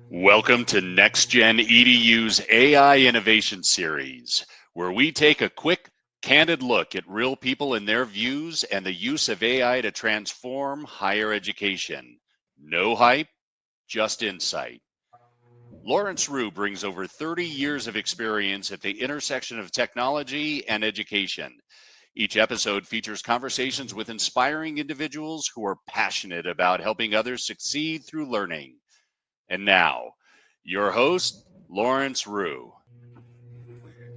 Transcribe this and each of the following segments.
Welcome to NexGenEdu's AI Innovation Series, where we take a quick, candid look at real people and their views and the use of AI to transform higher education. No hype, just insight. Rhew brings over 30 years of experience at the intersection of technology and education. Each episode features conversations with inspiring individuals who are passionate about helping others succeed through learning. And now, your host, Rhew.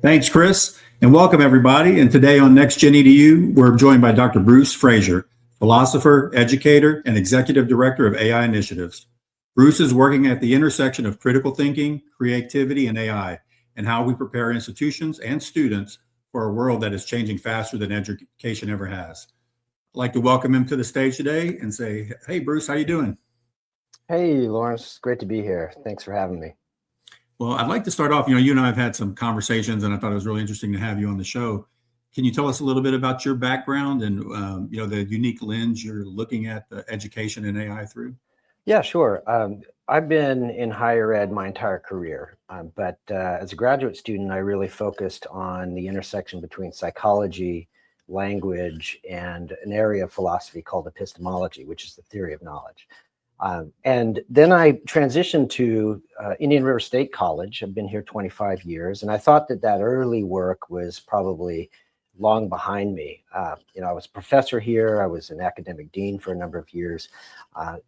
Thanks, Chris, and welcome everybody. And today on NexGenEdu, we're joined by Dr. Bruce Fraser, philosopher, educator, and executive director of AI initiatives. Bruce is working at the intersection of critical thinking, creativity, and AI, and how we prepare institutions and students for a world that is changing faster than education ever has. I'd like to welcome him to the stage today and say, hey, Bruce, how you doing? Hey, Lawrence, great to be here. Thanks for having me. Well, I'd like to start off, you and I have had some conversations and I thought it was really interesting to have you on the show. Can you tell us a little bit about your background and, the unique lens you're looking at the education and AI through? Yeah, sure. I've been in higher ed my entire career, but as a graduate student, I really focused on the intersection between psychology, language, and an area of philosophy called epistemology, which is the theory of knowledge. And then I transitioned to Indian River State College. I've been here 25 years, and I thought that early work was probably long behind me. I was a professor here. I was an academic dean for a number of years,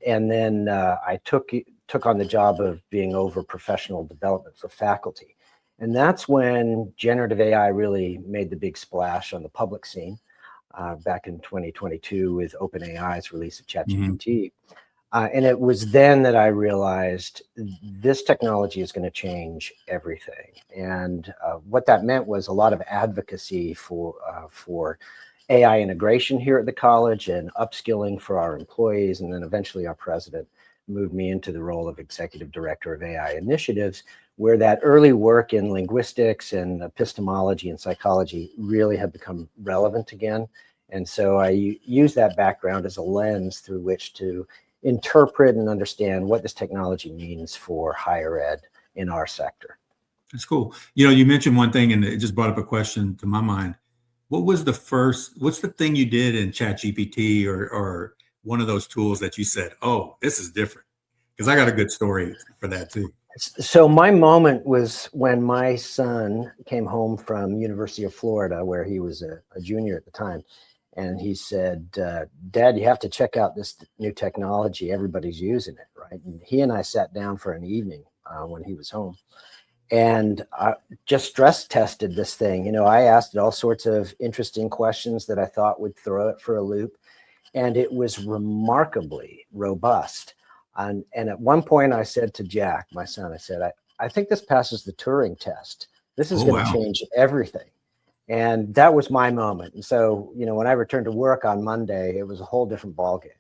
and then I took on the job of being over professional development for faculty. And that's when generative AI really made the big splash on the public scene back in 2022 with OpenAI's release of ChatGPT. And it was then that I realized this technology is going to change everything. And what that meant was a lot of advocacy for AI integration here at the college and upskilling for our employees. And then eventually our president moved me into the role of executive director of AI initiatives, where that early work in linguistics and epistemology and psychology really had become relevant again. And so I use that background as a lens through which to interpret and understand what this technology means for higher ed in our sector. That's cool. You mentioned one thing and it just brought up a question to my mind. What's the thing you did in ChatGPT or one of those tools that you said, oh, this is different? Because I got a good story for that too. So my moment was when my son came home from University of Florida, where he was a junior at the time. And he said, Dad, you have to check out this new technology. Everybody's using it, right? And he and I sat down for an evening when he was home and I just stress tested this thing. I asked it all sorts of interesting questions that I thought would throw it for a loop. And it was remarkably robust. And at one point I said to Jack, my son, I said, I think this passes the Turing test. This is going to change everything. And that was my moment. And so, when I returned to work on Monday, it was a whole different ballgame.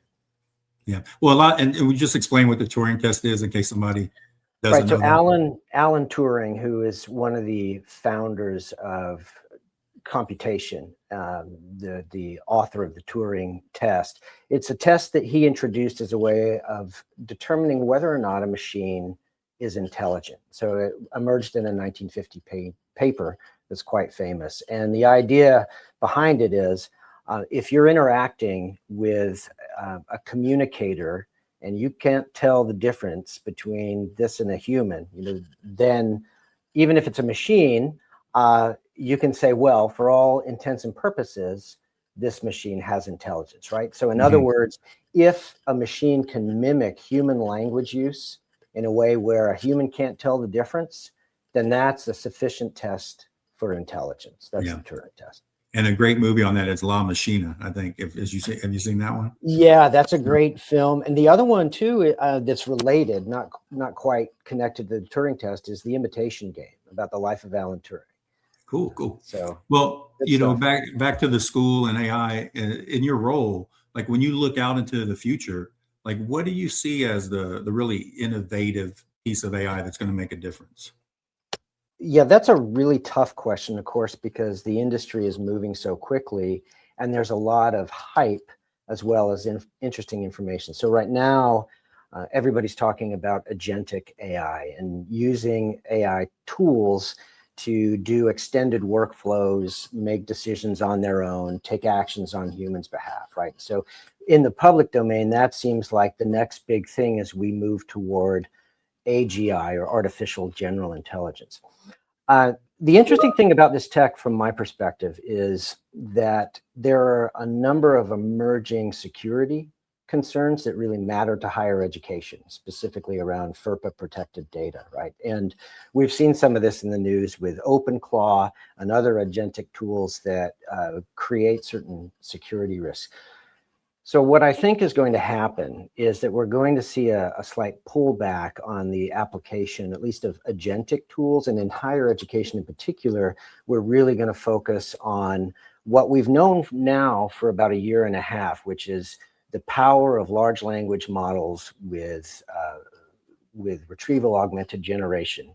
Yeah. Well, and we just explain what the Turing test is in case somebody doesn't know. So Alan Turing, who is one of the founders of computation, the author of the Turing test, it's a test that he introduced as a way of determining whether or not a machine is intelligent. So it emerged in a 1950 paper that's quite famous. And the idea behind it is if you're interacting with a communicator and you can't tell the difference between this and a human, then even if it's a machine, you can say, well, for all intents and purposes, this machine has intelligence, right? So in other words, if a machine can mimic human language use in a way where a human can't tell the difference, then that's a sufficient test for intelligence. That's the Turing test. And a great movie on that is La Machina, I think. Have you seen that one? Yeah, that's a great film. And the other one too, that's related, not quite connected to the Turing test, is The Imitation Game, about the life of Alan Turing. Cool. So, well, back to the school and AI in your role, like when you look out into the future, like what do you see as the really innovative piece of AI that's going to make a difference? Yeah, that's a really tough question, of course, because the industry is moving so quickly and there's a lot of hype as well as interesting information. So right now, Everybody's talking about agentic AI and using AI tools to do extended workflows, make decisions on their own, take actions on humans' behalf, right? So in the public domain, that seems like the next big thing as we move toward AGI, or artificial general intelligence. The interesting thing about this tech from my perspective is that there are a number of emerging security concerns that really matter to higher education, specifically around FERPA protected data, right? And we've seen some of this in the news with OpenClaw and other agentic tools that create certain security risks. So what I think is going to happen is that we're going to see a slight pullback on the application, at least of agentic tools, and in higher education in particular, we're really going to focus on what we've known now for about a year and a half, which is the power of large language models with retrieval augmented generation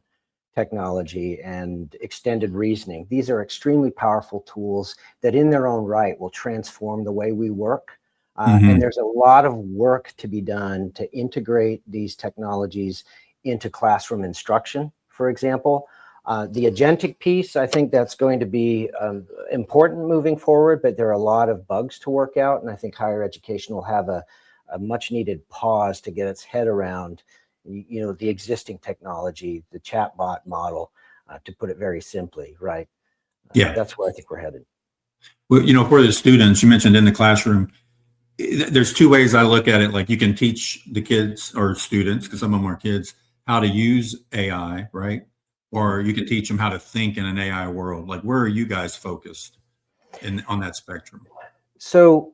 technology and extended reasoning. These are extremely powerful tools that in their own right will transform the way we work. And there's a lot of work to be done to integrate these technologies into classroom instruction, for example. The agentic piece, I think that's going to be important moving forward, but there are a lot of bugs to work out. And I think higher education will have a much needed pause to get its head around, the existing technology, the chatbot model, to put it very simply, right? Yeah. That's where I think we're headed. Well, for the students, you mentioned in the classroom, there's two ways I look at it. Like, you can teach the kids or students, because some of them are kids, how to use AI, right? Or you can teach them how to think in an AI world. Like, where are you guys focused on that spectrum? So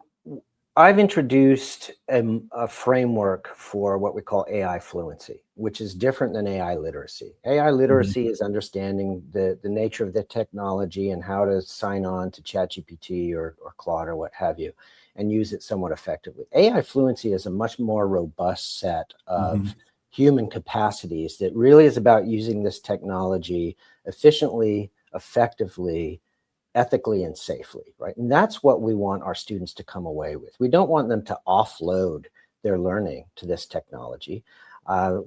I've introduced a framework for what we call AI fluency, which is different than AI literacy. AI literacy is understanding the nature of the technology and how to sign on to ChatGPT or Claude or what have you, and use it somewhat effectively. AI fluency is a much more robust set of human capacities that really is about using this technology efficiently, effectively, ethically, and safely, right? And that's what we want our students to come away with. We don't want them to offload their learning to this technology.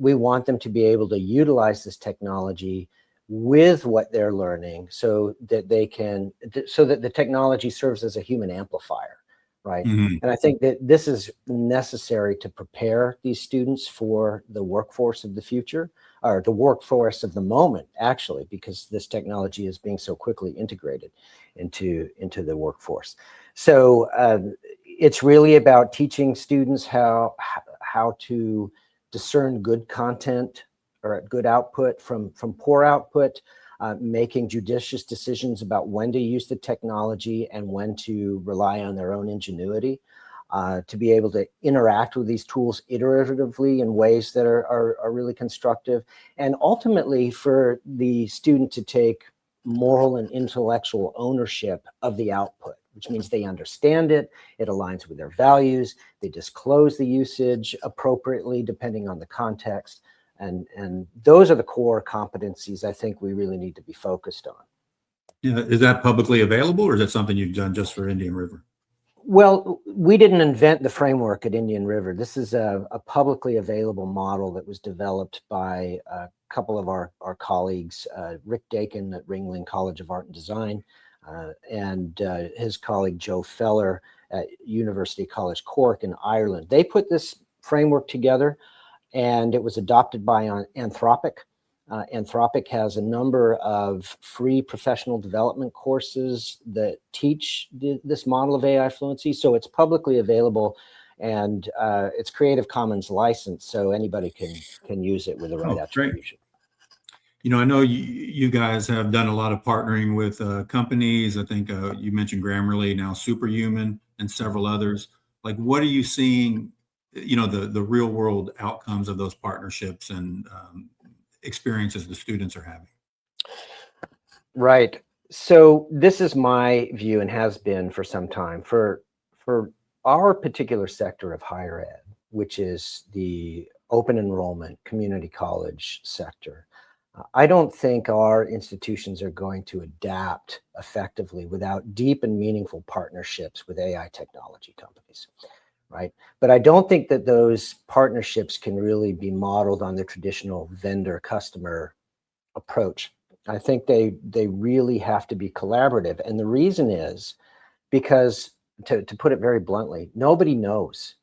We want them to be able to utilize this technology with what they're learning so that the technology serves as a human amplifier, right? And I think that this is necessary to prepare these students for the workforce of the future, or the workforce of the moment, actually, because this technology is being so quickly integrated into the workforce. So it's really about teaching students how to discern good content or good output from poor output, making judicious decisions about when to use the technology and when to rely on their own ingenuity, to be able to interact with these tools iteratively in ways that are really constructive, and ultimately for the student to take moral and intellectual ownership of the output, which means they understand it, it aligns with their values, they disclose the usage appropriately depending on the context. And those are the core competencies I think we really need to be focused on. Yeah, is that publicly available, or is that something you've done just for Indian River? Well, we didn't invent the framework at Indian River. This is a publicly available model that was developed by a couple of our colleagues, Rick Dakin at Ringling College of Art and Design, and his colleague Joe Feller at University College Cork in Ireland. They put this framework together, and it was adopted by Anthropic. Anthropic has a number of free professional development courses that teach this model of AI fluency. So it's publicly available, and it's Creative Commons licensed, so anybody can use it with the right attribution. I know you guys have done a lot of partnering with companies. I think you mentioned Grammarly, now Superhuman, and several others. Like, what are you seeing, the real world outcomes of those partnerships and experiences the students are having? Right. So this is my view, and has been for some time, for our particular sector of higher ed, which is the open enrollment community college sector. I don't think our institutions are going to adapt effectively without deep and meaningful partnerships with AI technology companies. right? But I don't think that those partnerships can really be modeled on the traditional vendor-customer approach. I think they really have to be collaborative. And the reason is because, to put it very bluntly, nobody knows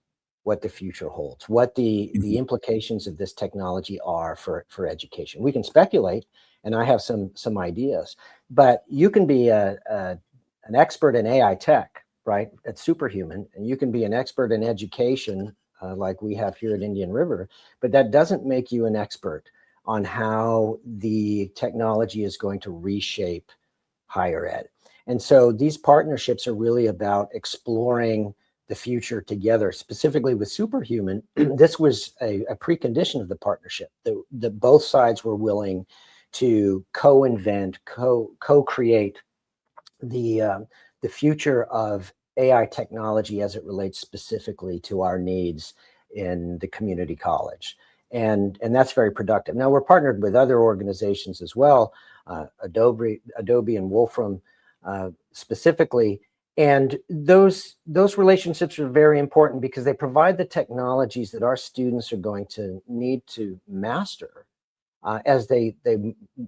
what the future holds, what the implications of this technology are for education. We can speculate, and I have some ideas, but you can be an expert in AI tech, right, at Superhuman, and you can be an expert in education like we have here at Indian River, but that doesn't make you an expert on how the technology is going to reshape higher ed. And so these partnerships are really about exploring the future together. Specifically with Superhuman, this was a precondition of the partnership, that both sides were willing to co-invent, co-create the future of AI technology as it relates specifically to our needs in the community college. And that's very productive. Now, we're partnered with other organizations as well, Adobe and Wolfram specifically. And those relationships are very important because they provide the technologies that our students are going to need to master as they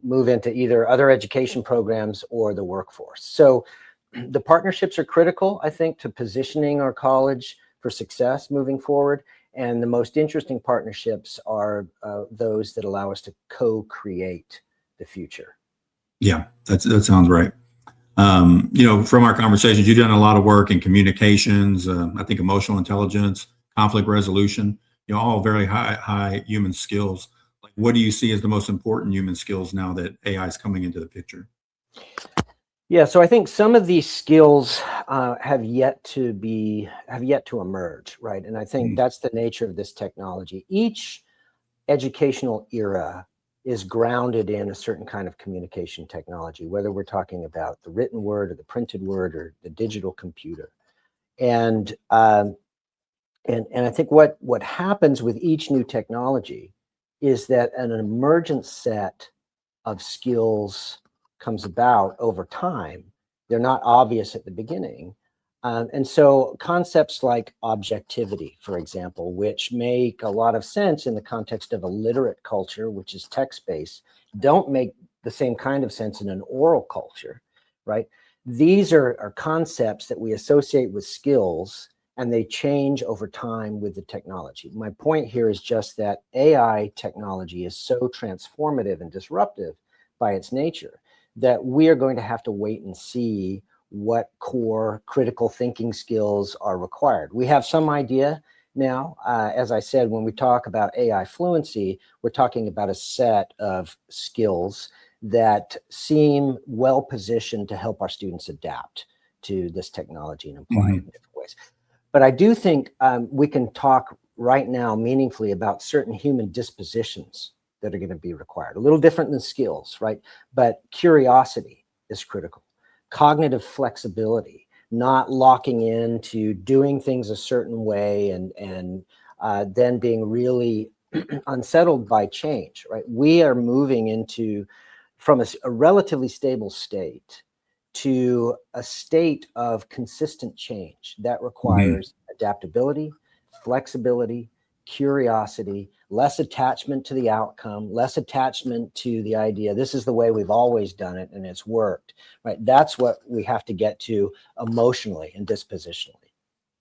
move into either other education programs or the workforce. So the partnerships are critical, I think, to positioning our college for success moving forward. And the most interesting partnerships are those that allow us to co-create the future. Yeah, that sounds right. From our conversations, you've done a lot of work in communications, I think emotional intelligence, conflict resolution, all very high human skills. Like, what do you see as the most important human skills now that AI is coming into the picture? Yeah, so I think some of these skills have yet to emerge, right? And I think that's the nature of this technology. Each educational era is grounded in a certain kind of communication technology, whether we're talking about the written word or the printed word or the digital computer. And I think what happens with each new technology is that an emergent set of skills comes about over time. They're not obvious at the beginning. And so concepts like objectivity, for example, which make a lot of sense in the context of a literate culture, which is text-based, don't make the same kind of sense in an oral culture, right? These are concepts that we associate with skills, and they change over time with the technology. My point here is just that AI technology is so transformative and disruptive by its nature that we are going to have to wait and see what core critical thinking skills are required. We have some idea now. As I said, when we talk about AI fluency, we're talking about a set of skills that seem well positioned to help our students adapt to this technology and apply it in different ways. But I do think we can talk right now meaningfully about certain human dispositions that are going to be required. A little different than skills, right? But curiosity is critical. Cognitive flexibility, not locking into doing things a certain way and then being really unsettled by change, right? We are moving from a relatively stable state to a state of consistent change that requires adaptability, flexibility, curiosity, less attachment to the outcome, less attachment to the idea, this is the way we've always done it and it's worked, right? That's what we have to get to emotionally and dispositionally.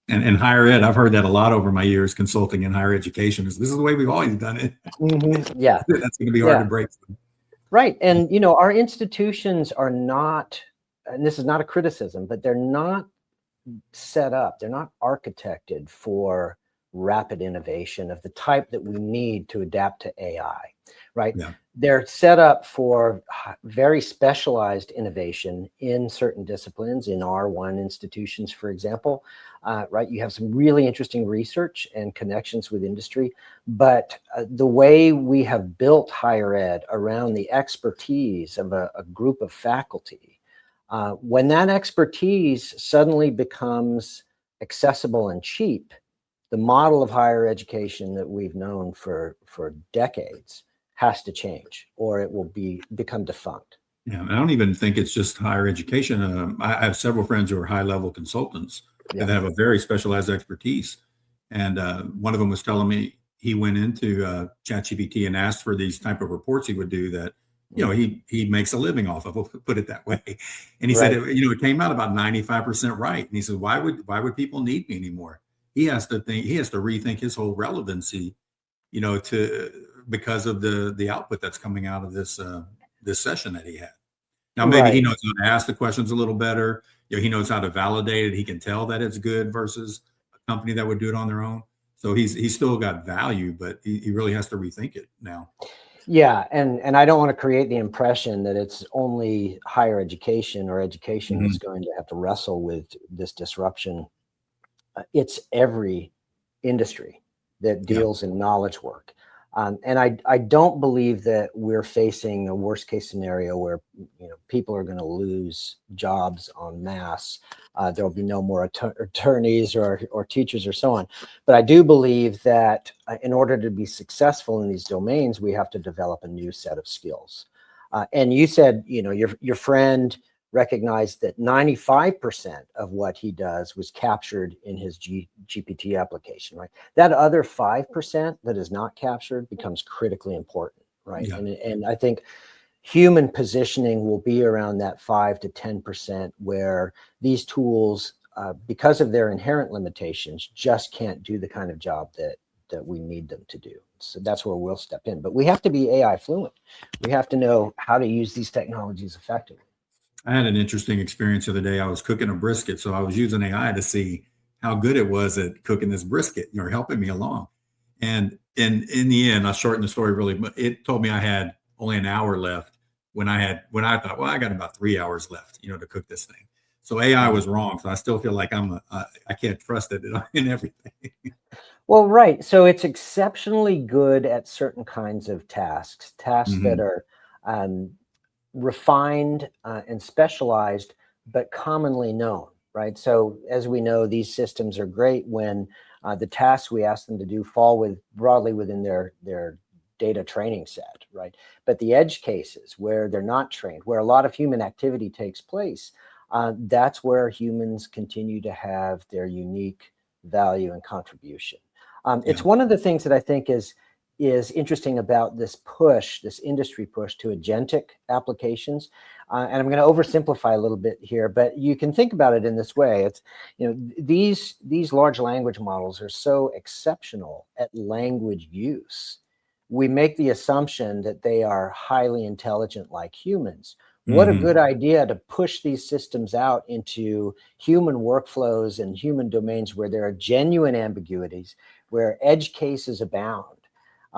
And in higher ed, I've heard that a lot over my years consulting in higher education, is this is the way we've always done it. Yeah. That's going to be hard to break. Right. And, our institutions are not, and this is not a criticism, but they're not set up, they're not architected for rapid innovation of the type that we need to adapt to AI, right? Yeah. They're set up for very specialized innovation in certain disciplines, in R1 institutions, for example, right? You have some really interesting research and connections with industry, but the way we have built higher ed around the expertise of a group of faculty, when that expertise suddenly becomes accessible and cheap, the model of higher education that we've known for decades has to change, or it will become defunct. Yeah, I don't even think it's just higher education. I have several friends who are high-level consultants that have a very specialized expertise. And one of them was telling me he went into ChatGPT and asked for these type of reports he would do that, he makes a living off of, we'll put it that way. And he said, it came out about 95% right. And he said, why would people need me anymore? He has to rethink his whole relevancy, because of the output that's coming out of this session that he had. Now, maybe he knows how to ask the questions a little better. He knows how to validate it. He can tell that it's good versus a company that would do it on their own. So he's still got value, but he really has to rethink it now. Yeah, and I don't want to create the impression that it's only higher education or education that's going to have to wrestle with this disruption. It's every industry that deals in knowledge work. And I don't believe that we're facing a worst case scenario where people are going to lose jobs en masse. There will be no more attorneys or teachers or so on. But I do believe that in order to be successful in these domains, we have to develop a new set of skills. And you said, your friend recognized that 95% of what he does was captured in his GPT application, right? That other 5% that is not captured becomes critically important, right? Yeah. And I think human positioning will be around that 5 to 10% where these tools, because of their inherent limitations, just can't do the kind of job that we need them to do. So that's where we'll step in. But we have to be AI fluent. We have to know how to use these technologies effectively. I had an interesting experience the other day. I was cooking a brisket, so I was using AI to see how good it was at cooking this brisket, helping me along. And in the end, I'll shorten the story really, but it told me I had only an hour left when I thought, well, I got about 3 hours left, to cook this thing. So AI was wrong. So I still feel like I can't trust it in everything. Well, right. So it's exceptionally good at certain kinds of tasks that are refined and specialized, but commonly known, right? So as we know, these systems are great when the tasks we ask them to do fall broadly within their data training set, right? But the edge cases where they're not trained, where a lot of human activity takes place, that's where humans continue to have their unique value and contribution. It's one of the things that I think is interesting about this industry push to agentic applications. And I'm going to oversimplify a little bit here, but you can think about it in this way. It's, these large language models are so exceptional at language use. We make the assumption that they are highly intelligent like humans. What a good idea to push these systems out into human workflows and human domains where there are genuine ambiguities, where edge cases abound.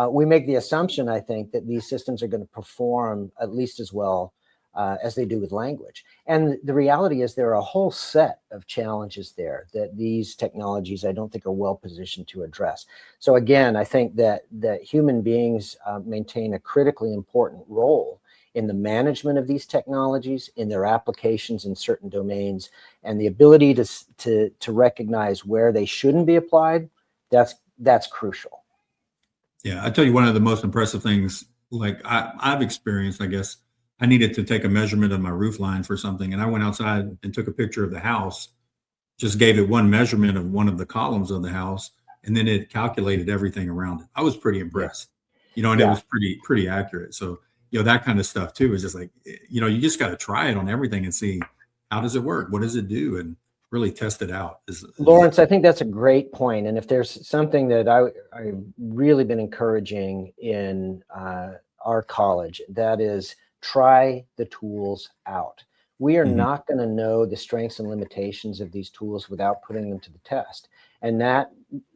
We make the assumption, I think, that these systems are going to perform at least as well as they do with language. And the reality is there are a whole set of challenges there that these technologies, I don't think, are well positioned to address. So again, I think that human beings maintain a critically important role in the management of these technologies, in their applications in certain domains, and the ability to recognize where they shouldn't be applied, that's crucial. Yeah, I tell you, one of the most impressive things, like I've experienced, I guess, I needed to take a measurement of my roof line for something. And I went outside and took a picture of the house, just gave it one measurement of one of the columns of the house, and then it calculated everything around it. I was pretty impressed, and it was pretty accurate. So, that kind of stuff too is just like, you just got to try it on everything and see, how does it work? What does it do? And really test it out. Lawrence, I think that's a great point. And if there's something that I've really been encouraging in our college, that is try the tools out. We are not going to know the strengths and limitations of these tools without putting them to the test. And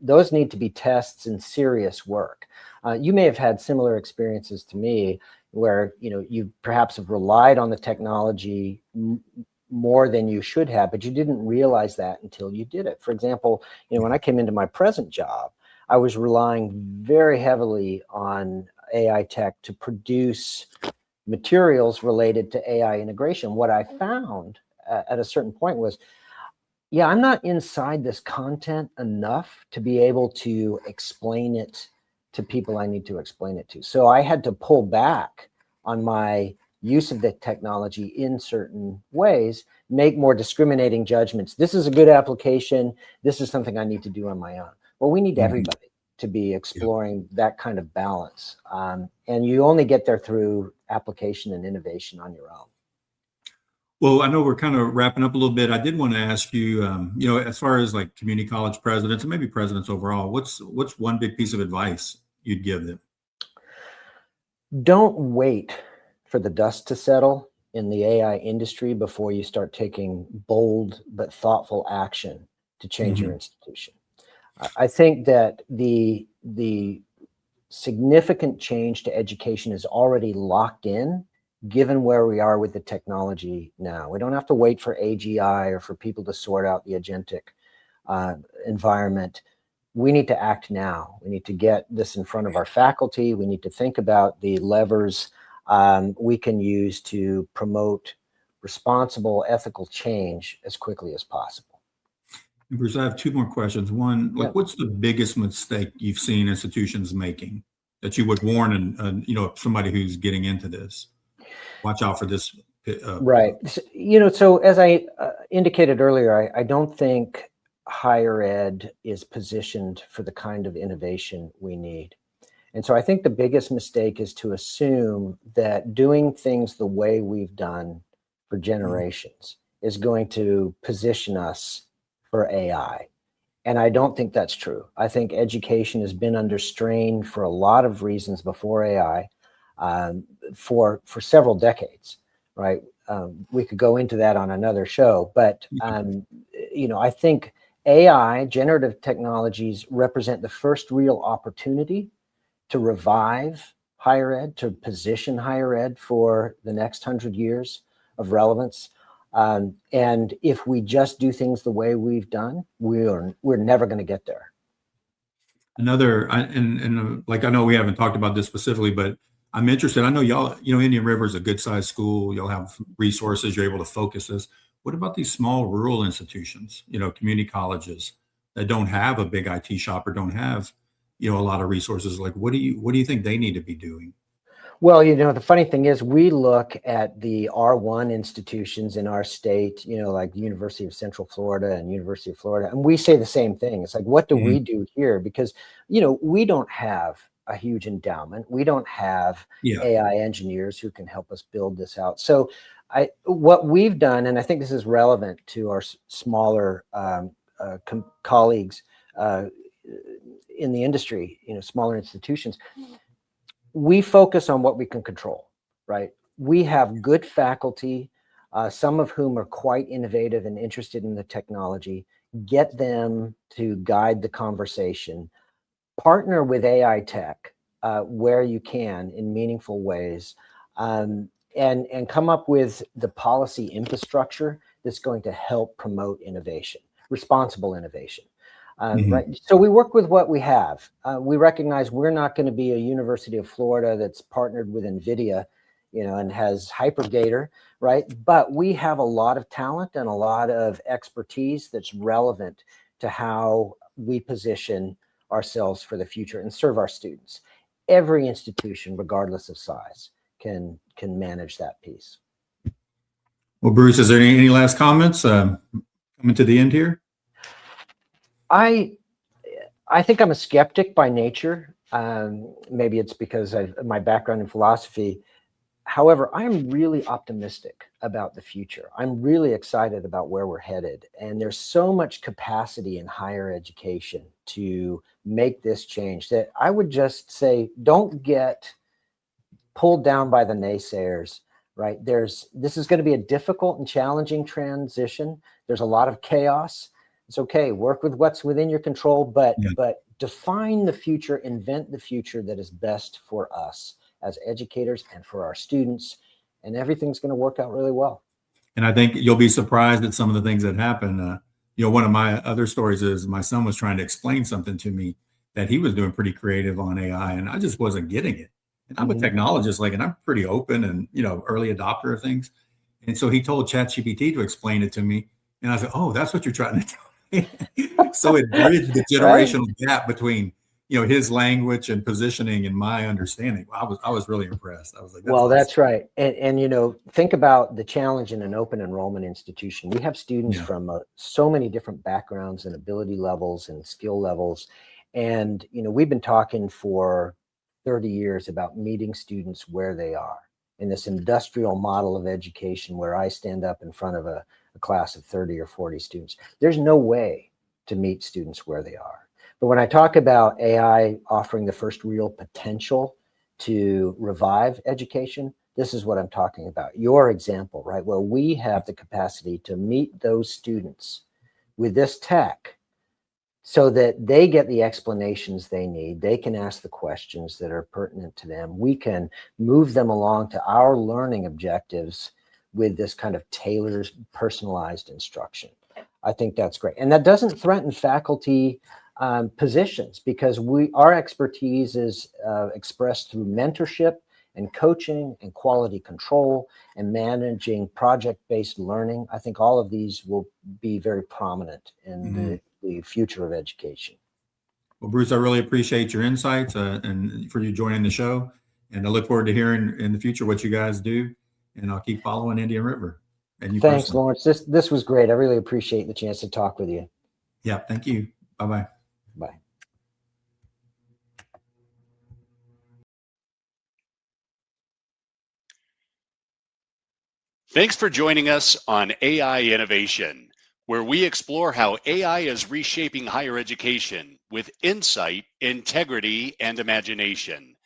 those need to be tests in serious work. You may have had similar experiences to me where, you perhaps have relied on the technology more than you should have, but you didn't realize that until you did it. For example, when I came into my present job, I was relying very heavily on AI tech to produce materials related to AI integration. What I found at a certain point was, I'm not inside this content enough to be able to explain it to people I need to explain it to. So I had to pull back on my use of the technology in certain ways, make more discriminating judgments. This is a good application. This is something I need to do on my own. Well, we need Mhm. everybody to be exploring that kind of balance. And you only get there through application and innovation on your own. Well, I know we're kind of wrapping up a little bit. I did want to ask you, as far as like community college presidents and maybe presidents overall, what's one big piece of advice you'd give them? Don't wait for the dust to settle in the AI industry before you start taking bold but thoughtful action to change your institution. I think that the significant change to education is already locked in, given where we are with the technology now. We don't have to wait for AGI or for people to sort out the agentic environment. We need to act now. We need to get this in front of our faculty. We need to think about the levers we can use to promote responsible, ethical change as quickly as possible. Bruce, I have two more questions. One, like, what's the biggest mistake you've seen institutions making that you would warn and somebody who's getting into this? Watch out for this. Right. So as I indicated earlier, I don't think higher ed is positioned for the kind of innovation we need. And so I think the biggest mistake is to assume that doing things the way we've done for generations is going to position us for AI. And I don't think that's true. I think education has been under strain for a lot of reasons before AI for several decades, right? We could go into that on another show, but I think AI, generative technologies, represent the first real opportunity to revive higher ed, to position higher ed for the next 100 years of relevance. And if we just do things the way we've done, we're never going to get there. Another, like, I know we haven't talked about this specifically, but I'm interested. I know y'all, Indian River is a good sized school. You'll have resources. You're able to focus this. What about these small rural institutions, community colleges that don't have a big IT shop or don't have, a lot of resources? Like, what do you think they need to be doing? Well, the funny thing is we look at the R1 institutions in our state, like the University of Central Florida and University of Florida, and we say the same thing. It's like, what do we do here? Because, we don't have a huge endowment. We don't have AI engineers who can help us build this out. So what we've done, and I think this is relevant to our smaller colleagues in the industry, smaller institutions, we focus on what we can control, right? We have good faculty, some of whom are quite innovative and interested in the technology. Get them to guide the conversation. Partner with AI tech where you can in meaningful ways, and come up with the policy infrastructure that's going to help promote innovation, responsible innovation. Right. So we work with what we have. We recognize we're not going to be a University of Florida that's partnered with NVIDIA, and has HyperGator, right? But we have a lot of talent and a lot of expertise that's relevant to how we position ourselves for the future and serve our students. Every institution, regardless of size, can manage that piece. Well, Bruce, is there any last comments coming to the end here? I think I'm a skeptic by nature. Maybe it's because of my background in philosophy. However, I'm really optimistic about the future. I'm really excited about where we're headed. And there's so much capacity in higher education to make this change that I would just say, don't get pulled down by the naysayers, right? This is going to be a difficult and challenging transition. There's a lot of chaos. It's okay. Work with what's within your control, but define the future, invent the future that is best for us as educators and for our students, and everything's going to work out really well. And I think you'll be surprised at some of the things that happen. One of my other stories is my son was trying to explain something to me that he was doing pretty creative on AI, and I just wasn't getting it. And I'm a technologist, and I'm pretty open and, early adopter of things. And so he told ChatGPT to explain it to me. And I said, oh, that's what you're trying to tell me. So it bridged the generational gap between, his language and positioning and my understanding. I was really impressed. I was like, that's right. And think about the challenge in an open enrollment institution. We have students from so many different backgrounds and ability levels and skill levels. And, we've been talking for 30 years about meeting students where they are in this industrial model of education where I stand up in front of a class of 30 or 40 students. There's no way to meet students where they are. But when I talk about AI offering the first real potential to revive education, this is what I'm talking about. Your example, right, where we have the capacity to meet those students with this tech so that they get the explanations they need. They can ask the questions that are pertinent to them. We can move them along to our learning objectives with this kind of tailored, personalized instruction. I think that's great. And that doesn't threaten faculty positions, because our expertise is expressed through mentorship and coaching and quality control and managing project-based learning. I think all of these will be very prominent in the future of education. Well, Bruce, I really appreciate your insights and for you joining the show. And I look forward to hearing in the future what you guys do. And I'll keep following Indian River. And you Thanks, personally. Lawrence. This was great. I really appreciate the chance to talk with you. Yeah, thank you. Bye-bye. Bye. Thanks for joining us on AI Innovation, where we explore how AI is reshaping higher education with insight, integrity, and imagination.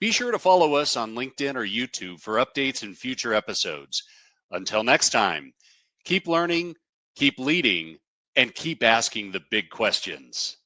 Be sure to follow us on LinkedIn or YouTube for updates and future episodes. Until next time, keep learning, keep leading, and keep asking the big questions.